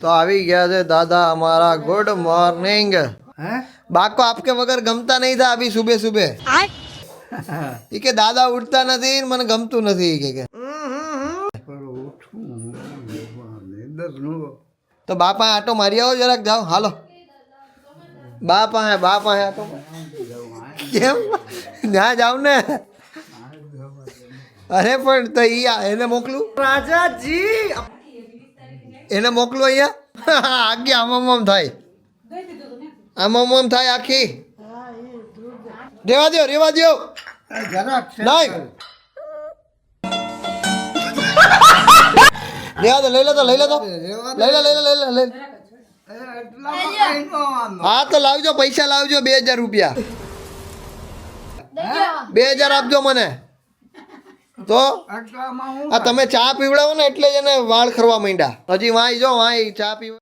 तो આવી ગયા છે दादा हमारा गुड मॉर्निंग बाको आपके वगैरह गमता नहीं था अभी सुबह सुबह के दादा उठता नहीं मन गमतू नहीं के तो बापा आटो मारी आओ जरा जाओ हालो बापा है आटो केम ना जाओ ने अरे पण तो એને મોકલું રાજાજી એને મોકલો અહીંયા આગે આમ થાય આમ થાય આખી રેવા દો નહીં રેવા દો લઈ લે હા તો લાવજો પૈસા લાવજો 2000 રૂપિયા 2000 આપજો મને તો આ તમે ચા પીવડાવો ને એટલે જ એને વાળ ખરવા માંડ્યા હજી વાય જો વાય ચા પીવા